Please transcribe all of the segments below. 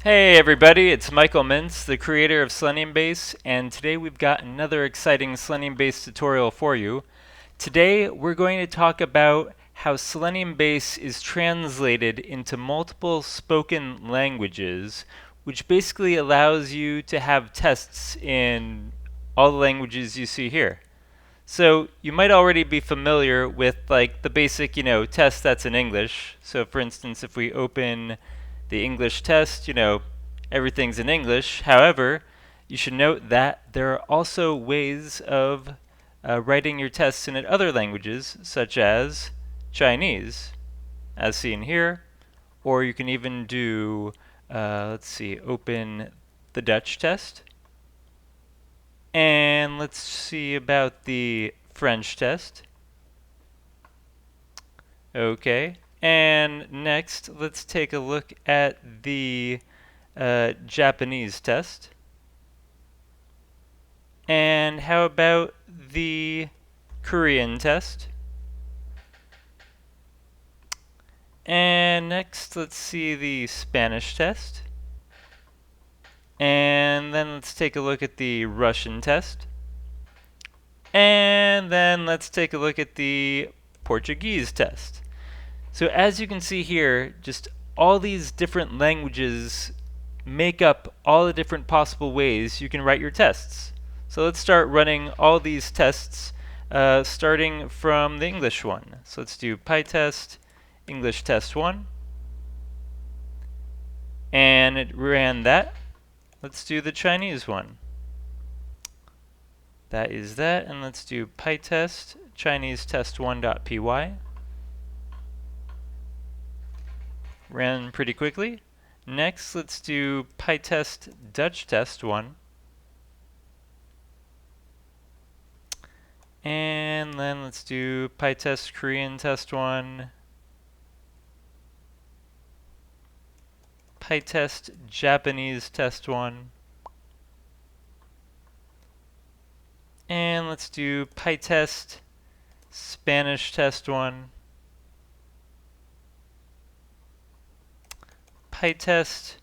Hey everybody, it's Michael Mintz, the creator of SeleniumBase, and today we've got another exciting SeleniumBase tutorial for you. Today we're going to talk about how SeleniumBase is translated into multiple spoken languages, which basically allows you to have tests in all the languages you see here. So you might already be familiar with like the basic, test that's in English. So for instance, if we open the English test, everything's in English. However, you should note that there are also ways of writing your tests in other languages, such as Chinese, as seen here, or you can even do, let's see, open the Dutch test. And let's see about the French test. Okay. And next, let's take a look at the Japanese test. And how about the Korean test? And next, let's see the Spanish test. And then let's take a look at the Russian test. And then let's take a look at the Portuguese test. So as you can see here, just all these different languages make up all the different possible ways you can write your tests. So let's start running all these tests starting from the English one. So let's do PyTest English test 1. And it ran that. Let's do the Chinese one. That is that, and let's do PyTest Chinese test1.py. Ran pretty quickly. Next, let's do PyTest Dutch test 1. And then let's do PyTest Korean test 1. PyTest Japanese test 1. And let's do PyTest Spanish test 1. PyTest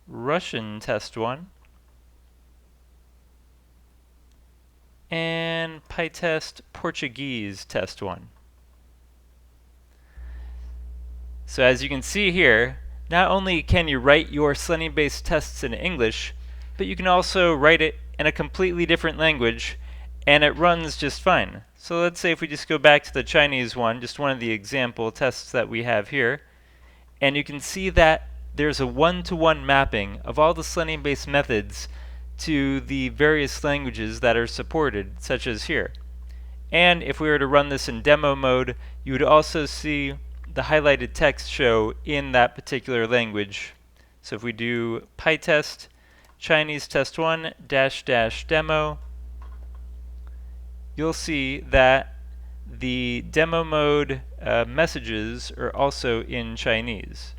Russian test 1. And PyTest Portuguese test 1. So as you can see here, not only can you write your SeleniumBase tests in English, but you can also write it in a completely different language, and it runs just fine. So let's say if we just go back to the Chinese one, just one of the example tests that we have here, and you can see that there's a one-to-one mapping of all the SeleniumBase methods to the various languages that are supported, such as here. And if we were to run this in demo mode, you would also see the highlighted text show in that particular language. So if we do PyTest Chinese test 1 -- demo, you'll see that the demo mode messages are also in Chinese.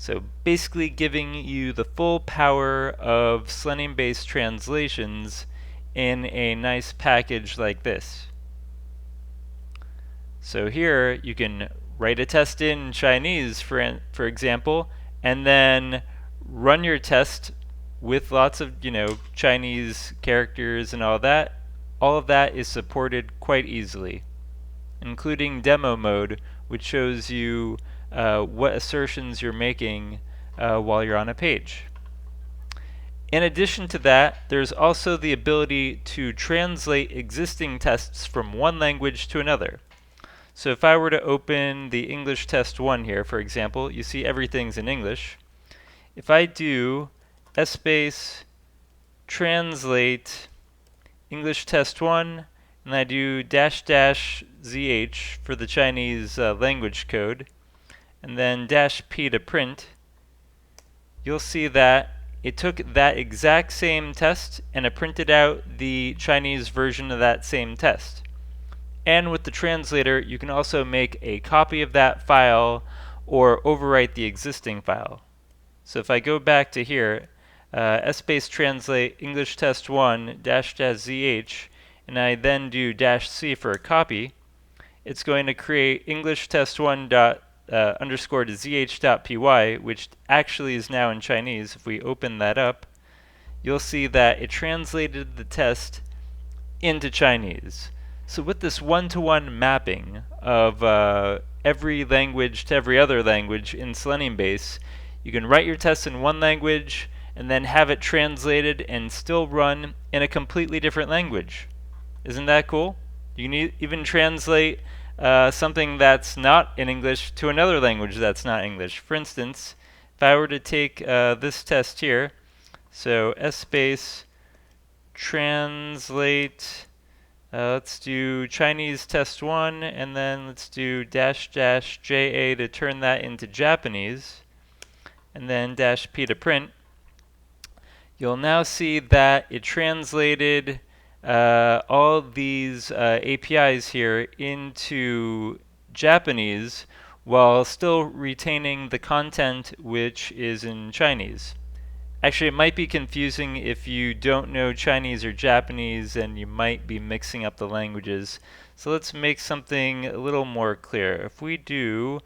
So basically giving you the full power of SeleniumBase translations in a nice package like this. So here you can write a test in Chinese, for example, and then run your test with lots of Chinese characters and all that. All of that is supported quite easily, including demo mode, which shows you what assertions you're making while you're on a page. In addition to that, there's also the ability to translate existing tests from one language to another. So if I were to open the English test 1 here, for example, you see everything's in English. If I do space translate English test 1, and I do --zh for the Chinese language code, and then -p to print, you'll see that it took that exact same test and it printed out the Chinese version of that same test. And with the translator, you can also make a copy of that file or overwrite the existing file. So if I go back to here, space translate English test 1 --zh, and I then do -c for a copy, it's going to create English test 1 underscore to zh.py, which actually is now in Chinese. If we open that up, you'll see that it translated the test into Chinese. So with this one-to-one mapping of every language to every other language in SeleniumBase, you can write your tests in one language and then have it translated and still run in a completely different language. Isn't that cool? You can even translate something that's not in English to another language that's not English. For instance, if I were to take this test here, so space translate, let's do Chinese test 1, and then let's do --JA to turn that into Japanese, and then -P to print. You'll now see that it translated all these APIs here into Japanese while still retaining the content which is in Chinese. Actually, it might be confusing if you don't know Chinese or Japanese, and you might be mixing up the languages. So let's make something a little more clear. If we do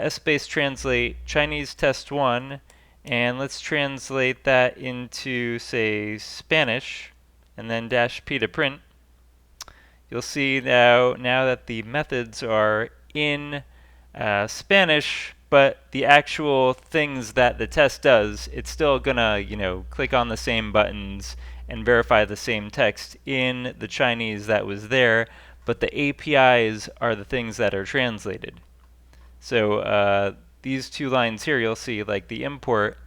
space translate Chinese test 1, and let's translate that into, say, Spanish, and then -P to print, you'll see now that the methods are in Spanish, but the actual things that the test does, it's still gonna, click on the same buttons and verify the same text in the Chinese that was there, but the APIs are the things that are translated. So these two lines here, you'll see like the import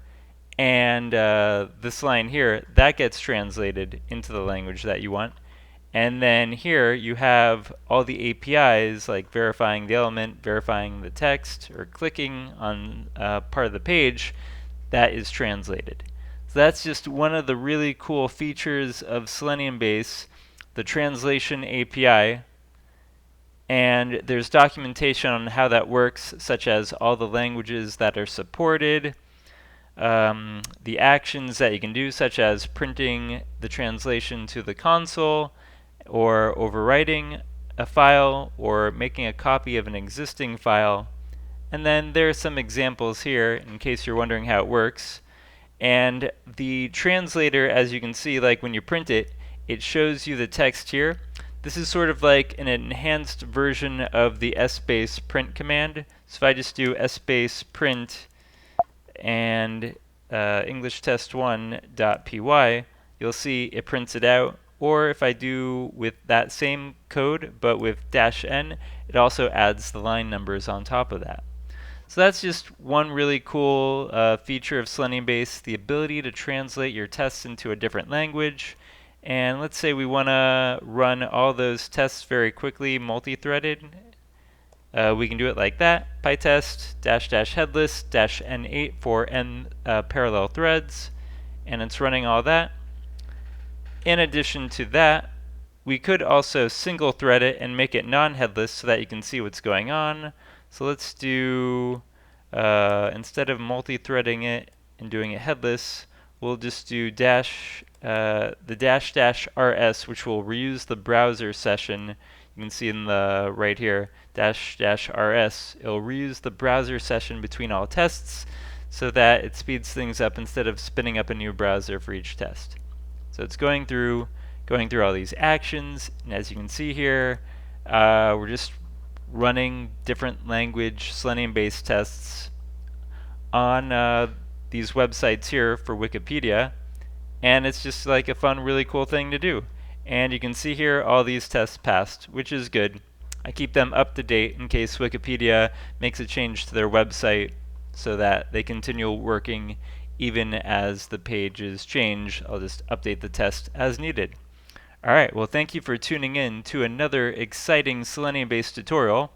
and this line here, that gets translated into the language that you want. And then here you have all the APIs, like verifying the element, verifying the text, or clicking on part of the page that is translated. So that's just one of the really cool features of SeleniumBase, the translation API. And there's documentation on how that works, such as all the languages that are supported, the actions that you can do, such as printing the translation to the console, or overwriting a file, or making a copy of an existing file. And then there are some examples here in case you're wondering how it works. And the translator, as you can see, like when you print it, it shows you the text here. This is sort of like an enhanced version of the space print command. So if I just do space print and English test 1.py, you'll see it prints it out. Or if I do with that same code, but with -n, it also adds the line numbers on top of that. So that's just one really cool feature of SeleniumBase, the ability to translate your tests into a different language. And let's say we want to run all those tests very quickly, multi-threaded. We can do it like that, pytest --headless -n8 for n parallel threads, and it's running all that. In addition to that, we could also single thread it and make it non-headless so that you can see what's going on. So let's do, instead of multi-threading it and doing it headless, we'll just do the --rs, which will reuse the browser session. You can see in the right here, --rs. It'll reuse the browser session between all tests so that it speeds things up instead of spinning up a new browser for each test. So it's going through all these actions, and as you can see here, we're just running different language SeleniumBase tests on these websites here for Wikipedia, and it's just like a fun, really cool thing to do. And you can see here all these tests passed, which is good. I keep them up to date in case Wikipedia makes a change to their website so that they continue working even as the pages change. I'll just update the test as needed. Alright, well, thank you for tuning in to another exciting SeleniumBase tutorial.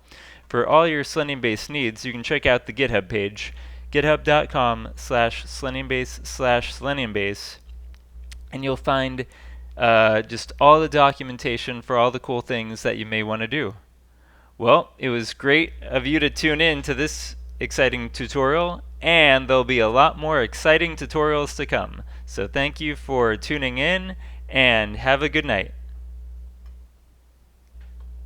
For all your SeleniumBase needs, you can check out the GitHub page, github.com/SeleniumBase/SeleniumBase, and you'll find just all the documentation for all the cool things that you may want to do. Well, it was great of you to tune in to this exciting tutorial, and there'll be a lot more exciting tutorials to come. So thank you for tuning in, and have a good night.